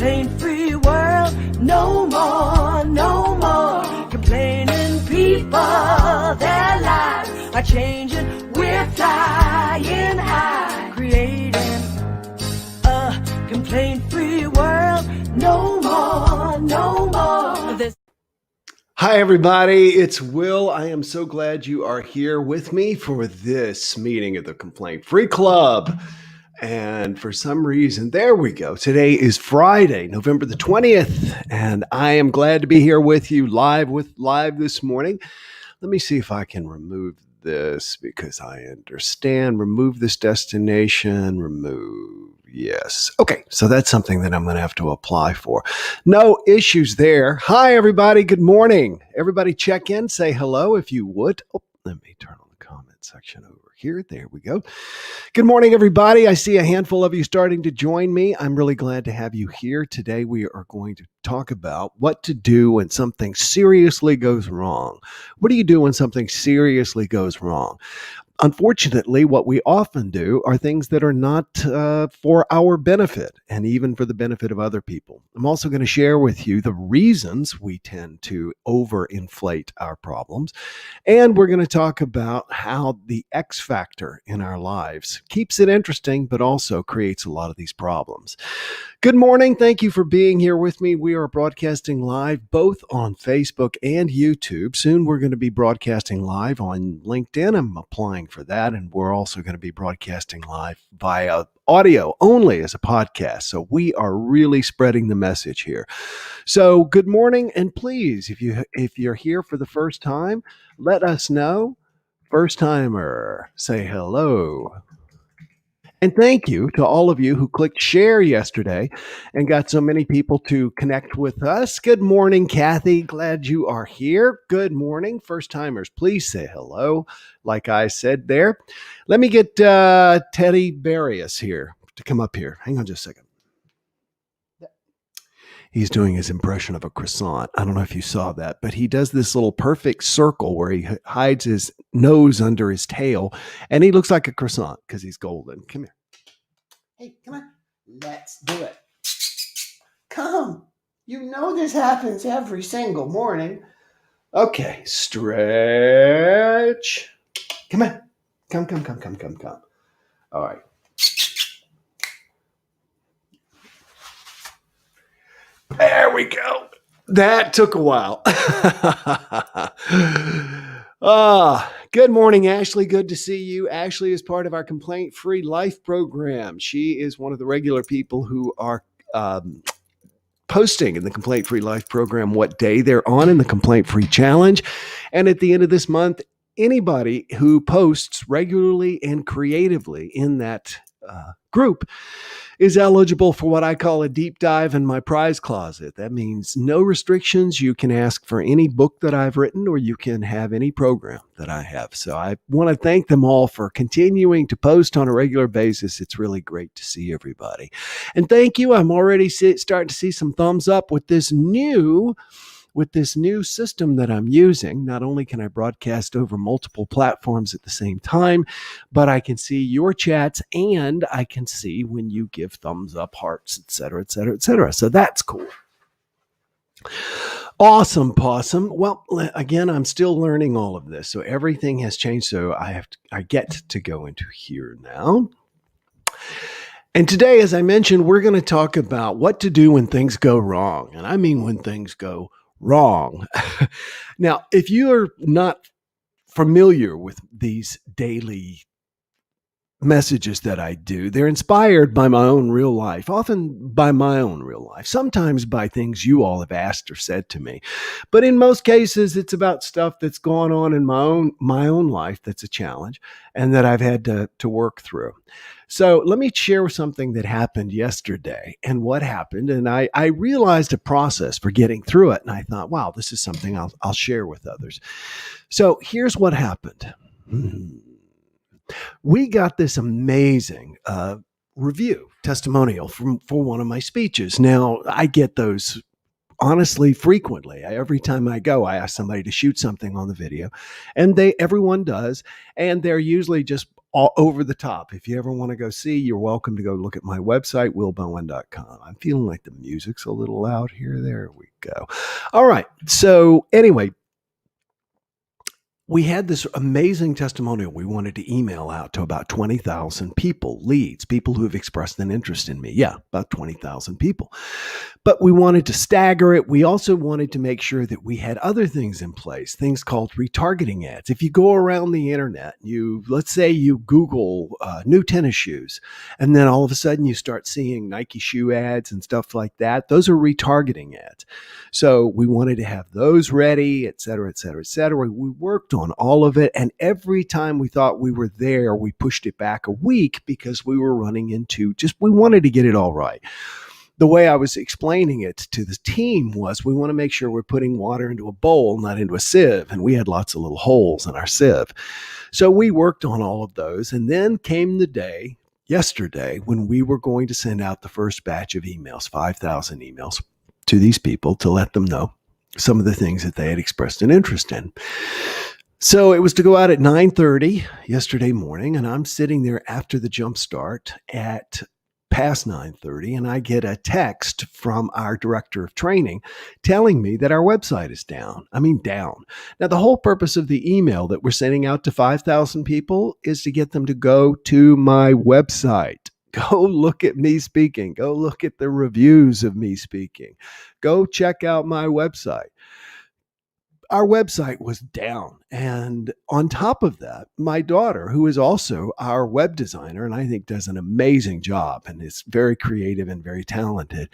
complaint-free world. No more, no more complaining people. Their lives are changing. We're flying high, creating a complaint-free world. No more, no more. Hi, everybody. It's Will. I am so glad you are here with me for this meeting of the Complaint Free Club. And for some reason, there we go. Today is Friday, November the 20th, and I am glad to be here with you live this morning. Let me see if I can remove this because I understand. Remove this destination, remove. Yes. Okay. So that's something that I'm going to have to apply for. No issues there. Hi, everybody. Good morning. Everybody check in. Say hello if you would. Oh, let me turn on the comment section over here. There we go. Good morning, everybody. I see a handful of you starting to join me. I'm really glad to have you here. Today, we are going to talk about what to do when something seriously goes wrong. What do you do when something seriously goes wrong? Unfortunately, what we often do are things that are not for our benefit and even for the benefit of other people. I'm also going to share with you the reasons we tend to overinflate our problems. And we're going to talk about how the X factor in our lives keeps it interesting, but also creates a lot of these problems. Good morning. Thank you for being here with me. We are broadcasting live both on Facebook and YouTube. Soon we're going to be broadcasting live on LinkedIn. I'm applying for that. And we're also going to be broadcasting live via audio only as a podcast. So we are really spreading the message here. So good morning. And please, if you're here for the first time, let us know. First timer, say hello. And thank you to all of you who clicked share yesterday and got so many people to connect with us. Good morning, Kathy. Glad you are here. Good morning. First timers, please say hello. Like I said there. Let me get Teddy Barrios here to come up here. Hang on just a second. He's doing his impression of a croissant. I don't know if you saw that, but he does this little perfect circle where he hides his nose under his tail, and he looks like a croissant because he's golden. Come here. Hey, come on. Let's do it. Come. You know this happens every single morning. Okay, stretch. Come on. Come. All right. There we go. That took a while. Good morning, Ashley. Good to see you. Ashley is part of our Complaint Free Life program. She is one of the regular people who are posting in the Complaint Free Life program what day they're on in the Complaint Free Challenge. And at the end of this month, anybody who posts regularly and creatively in that group is eligible for what I call a deep dive in my prize closet. That means no restrictions. You can ask for any book that I've written, or you can have any program that I have. So I want to thank them all for continuing to post on a regular basis. It's really great to see everybody. And thank you. I'm already starting to see some thumbs up with this new system that I'm using. Not only can I broadcast over multiple platforms at the same time, but I can see your chats and I can see when you give thumbs up, hearts, etc., etc., etc. So that's cool. Awesome, possum. Well, again, I'm still learning all of this. So everything has changed. So I get to go into here now. And today, as I mentioned, we're going to talk about what to do when things go wrong. And I mean when things go wrong. Now, if you are not familiar with these daily messages that I do, they're inspired by my own real life, often by my own real life, sometimes by things you all have asked or said to me. But in most cases, it's about stuff that's gone on in my own life that's a challenge and that I've had to work through. So let me share something that happened yesterday and what happened. And I realized a process for getting through it. And I thought, wow, this is something I'll share with others. So here's what happened. We got this amazing review testimonial for one of my speeches. Now, I get those honestly frequently. Every time I go, I ask somebody to shoot something on the video, and everyone does. And they're usually just all over the top. If you ever want to go see, you're welcome to go look at my website, willbowen.com. I'm feeling like the music's a little loud here. There we go. All right. So anyway, we had this amazing testimonial we wanted to email out to about 20,000 people, leads, people who have expressed an interest in me. Yeah, about 20,000 people. But we wanted to stagger it. We also wanted to make sure that we had other things in place, things called retargeting ads. If you go around the internet, let's say you Google new tennis shoes, and then all of a sudden you start seeing Nike shoe ads and stuff like that. Those are retargeting ads. So we wanted to have those ready, et cetera, et cetera, et cetera. We worked on all of it. And every time we thought we were there, we pushed it back a week because we were running into we wanted to get it all right. The way I was explaining it to the team was we want to make sure we're putting water into a bowl, not into a sieve. And we had lots of little holes in our sieve. So we worked on all of those. And then came the day, yesterday, when we were going to send out the first batch of emails, 5,000 emails to these people to let them know some of the things that they had expressed an interest in. So it was to go out at 9:30 yesterday morning, and I'm sitting there after the jump start at past 9:30, and I get a text from our director of training telling me that our website is down. I mean, down. Now, the whole purpose of the email that we're sending out to 5,000 people is to get them to go to my website. Go look at me speaking. Go look at the reviews of me speaking. Go check out my website. Our website was down. And on top of that, my daughter, who is also our web designer, and I think does an amazing job and is very creative and very talented.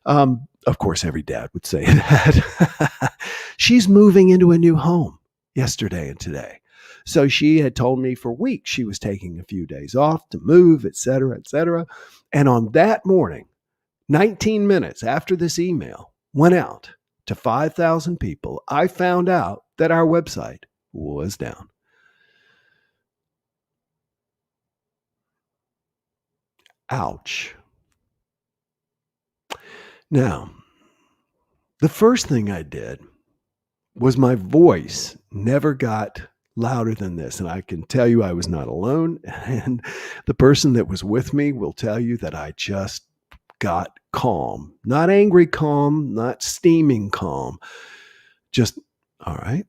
Of course, every dad would say that. She's moving into a new home yesterday and today. So she had told me for weeks she was taking a few days off to move, et cetera, et cetera. And on that morning, 19 minutes after this email went out to 5,000 people, I found out that our website was down. Ouch. Now, the first thing I did was my voice never got louder than this. And I can tell you I was not alone. And the person that was with me will tell you that I just got calm, not angry calm, not steaming calm, just, all right.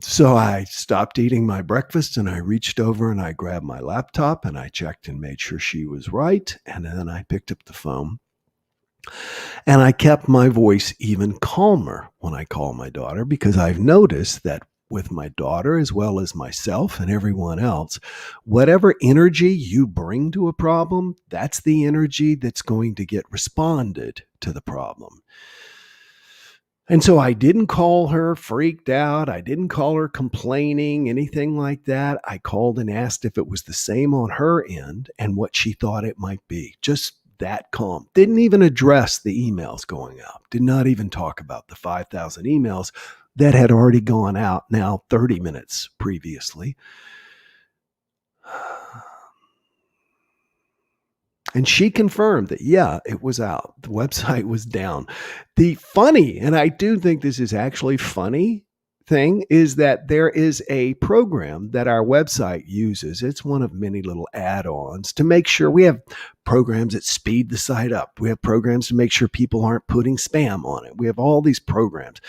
So I stopped eating my breakfast and I reached over and I grabbed my laptop and I checked and made sure she was right. And then I picked up the phone and I kept my voice even calmer when I call my daughter, because I've noticed that with my daughter as well as myself and everyone else, whatever energy you bring to a problem, that's the energy that's going to get responded to the problem. And so I didn't call her freaked out. I didn't call her complaining, anything like that. I called and asked if it was the same on her end and what she thought it might be. Just that calm. Didn't even address the emails going out. Did not even talk about the 5,000 emails that had already gone out now 30 minutes previously. And she confirmed that, yeah, it was out. The website was down. The funny, and I do think this is actually funny thing, is that there is a program that our website uses. It's one of many little add-ons to make sure we have programs that speed the site up. We have programs to make sure people aren't putting spam on it. We have all these programs.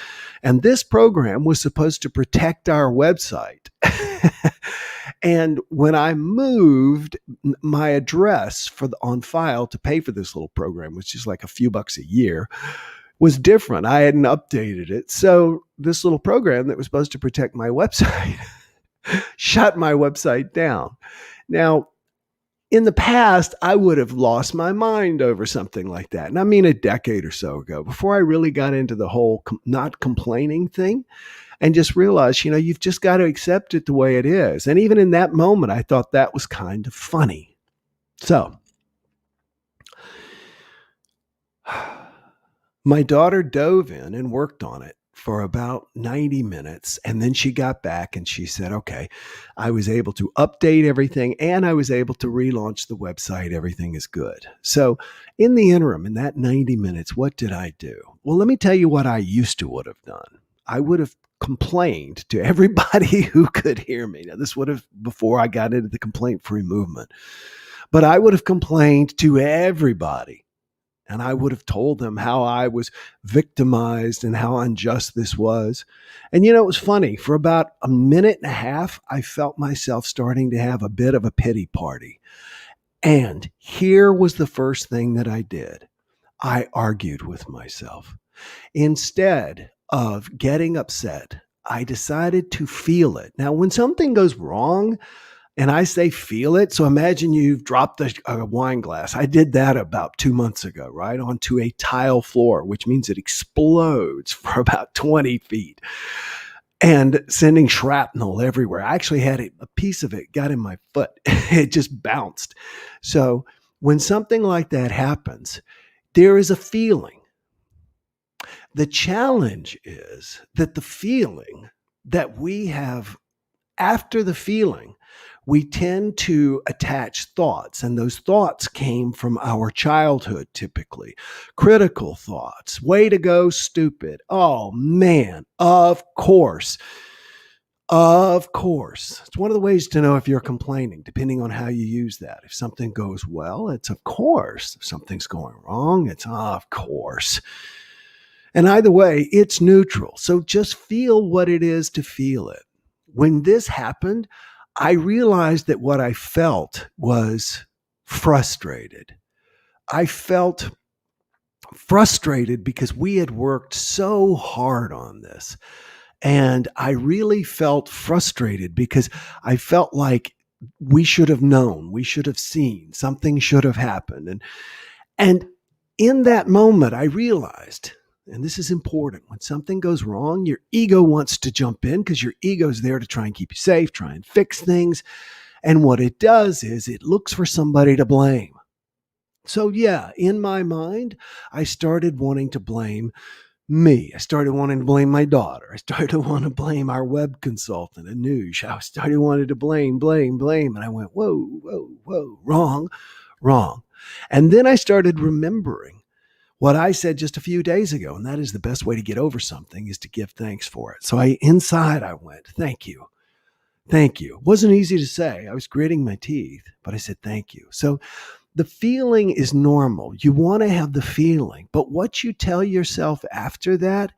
And this program was supposed to protect our website. And when I moved my address on file to pay for this little program, which is like a few bucks a year, was different. I hadn't updated it. So this little program that was supposed to protect my website shut my website down. Now, in the past, I would have lost my mind over something like that. And I mean, a decade or so ago, before I really got into the whole not complaining thing, and just realized, you've just got to accept it the way it is. And even in that moment, I thought that was kind of funny. So my daughter dove in and worked on it for about 90 minutes. And then she got back and she said, okay, I was able to update everything and I was able to relaunch the website. Everything is good. So in the interim, in that 90 minutes, what did I do? Well, let me tell you what I used to would have done. I would have complained to everybody who could hear me. Now, this would have before I got into the complaint-free movement, but I would have complained to everybody. And I would have told them how I was victimized and how unjust this was. And it was funny. For about a minute and a half, I felt myself starting to have a bit of a pity party. And here was the first thing that I did. I argued with myself. Instead of getting upset, I decided to feel it. Now, when something goes wrong, and I say feel it. So imagine you've dropped a wine glass. I did that about 2 months ago, right? Onto a tile floor, which means it explodes for about 20 feet and sending shrapnel everywhere. I actually had a piece of it got in my foot. It just bounced. So when something like that happens, there is a feeling. The challenge is that the feeling that we have after the feeling, we tend to attach thoughts, and those thoughts came from our childhood typically. Critical thoughts. Way to go, stupid. Oh, man. Of course. Of course. It's one of the ways to know if you're complaining, depending on how you use that. If something goes well, it's of course. If something's going wrong, it's of course. And either way, it's neutral. So just feel what it is to feel it. When this happened, I realized that what I felt was frustrated. I felt frustrated because we had worked so hard on this. And I really felt frustrated because I felt like we should have known, we should have seen, something should have happened. And in that moment, I realized, and this is important, when something goes wrong, your ego wants to jump in because your ego is there to try and keep you safe, try and fix things. And what it does is it looks for somebody to blame. So yeah, in my mind, I started wanting to blame me. I started wanting to blame my daughter. I started to want to blame our web consultant, Anuj. I started wanting to blame. And I went, whoa, wrong. And then I started remembering what I said just a few days ago, and that is the best way to get over something is to give thanks for it. So inside I went, thank you. Thank you. It wasn't easy to say. I was gritting my teeth, but I said, thank you. So the feeling is normal. You want to have the feeling, but what you tell yourself after that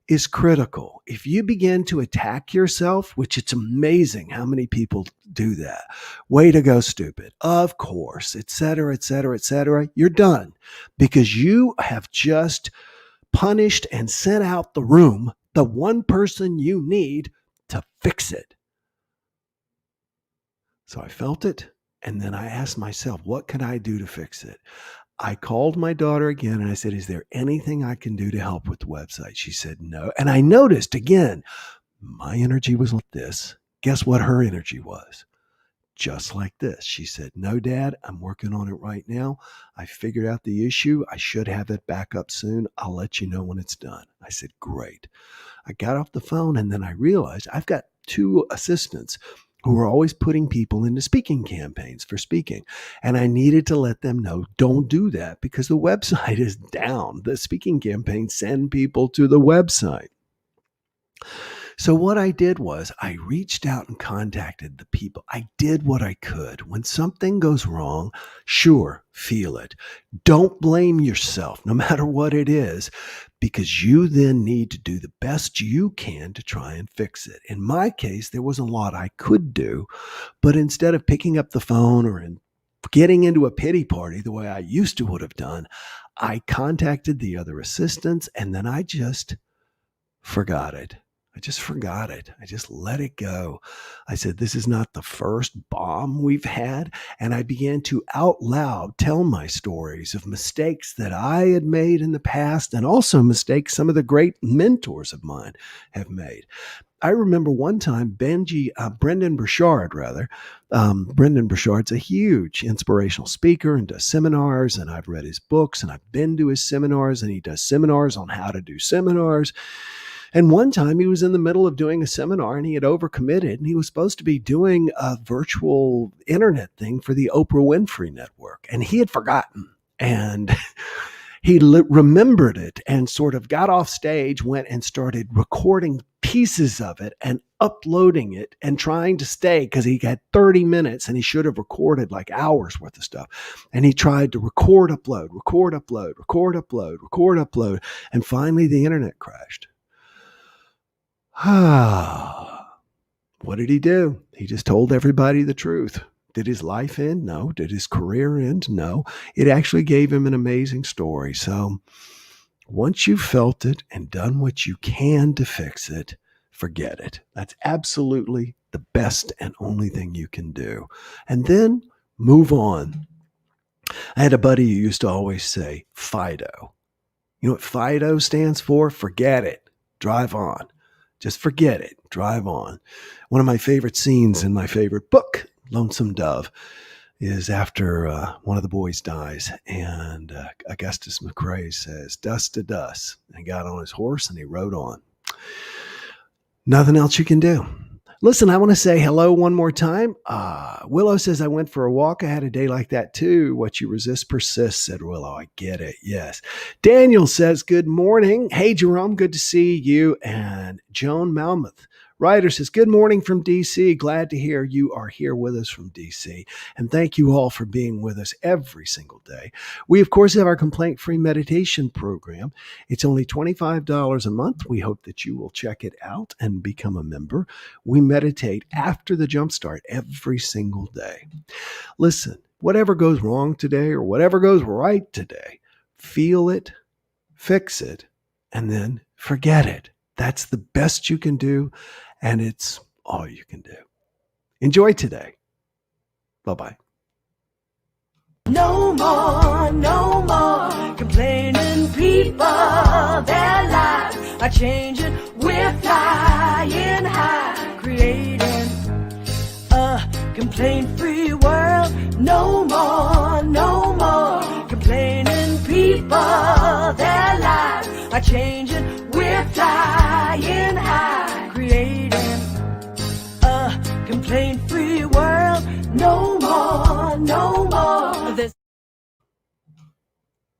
is critical. If you begin to attack yourself, which it's amazing how many people do that. Way to go, stupid. Of course, et cetera, you're done because you have just punished and sent out the room the one person you need to fix it. So I felt it. And then I asked myself, what can I do to fix it? I called my daughter again and I said, is there anything I can do to help with the website? She said, no. And I noticed again, my energy was like this. Guess what her energy was? Just like this. She said, no, Dad, I'm working on it right now. I figured out the issue. I should have it back up soon. I'll let you know when it's done. I said, great. I got off the phone and then I realized I've got 2 assistants who are always putting people into speaking campaigns for speaking. And I needed to let them know, don't do that because the website is down. The speaking campaigns send people to the website. So what I did was I reached out and contacted the people. I did what I could. When something goes wrong, sure, feel it. Don't blame yourself, no matter what it is, because you then need to do the best you can to try and fix it. In my case, there wasn't a lot I could do, but instead of picking up the phone or getting into a pity party the way I used to would have done, I contacted the other assistants and then I just forgot it. I just forgot it. I just let it go. I said, this is not the first bomb we've had. And I began to out loud tell my stories of mistakes that I had made in the past and also mistakes some of the great mentors of mine have made. I remember one time Brendan Burchard. Brendan Burchard's a huge inspirational speaker and does seminars, and I've read his books and I've been to his seminars, and he does seminars on how to do seminars. And one time he was in the middle of doing a seminar and he had overcommitted and he was supposed to be doing a virtual internet thing for the Oprah Winfrey Network. And he had forgotten and he remembered it and sort of got off stage, went and started recording pieces of it and uploading it and trying to stay, because he had 30 minutes and he should have recorded like hours worth of stuff. And he tried to record, upload, record, upload, record, upload, record, upload. And finally the internet crashed. What did he do? He just told everybody the truth. Did his life end? No. Did his career end? No. It actually gave him an amazing story. So once you've felt it and done what you can to fix it, forget it. That's absolutely the best and only thing you can do. And then move on. I had a buddy who used to always say, FIDO. You know what FIDO stands for? Forget it. Drive on. Just forget it. Drive on. One of my favorite scenes in my favorite book, Lonesome Dove, is after one of the boys dies, and Augustus McCrae says, dust to dust, and got on his horse and he rode on. Nothing else you can do. Listen, I want to say hello one more time. Willow says, I went for a walk. I had a day like that too. What you resist persists, said Willow. I get it. Yes. Daniel says, good morning. Hey, Jerome, good to see you. And Joan Malmuth Ryder says, good morning from DC. Glad to hear you are here with us from DC. And thank you all for being with us every single day. We, of course, have our complaint-free meditation program. It's only $25 a month. We hope that you will check it out and become a member. We meditate after the jumpstart every single day. Listen, whatever goes wrong today or whatever goes right today, feel it, fix it, and then forget it. That's the best you can do, and it's all you can do. Enjoy today. Bye-bye. No more complaining people. Their lives are changing. We're flying high, creating a complaint-free world. No more complaining people. Their lives are changing. We're flying high.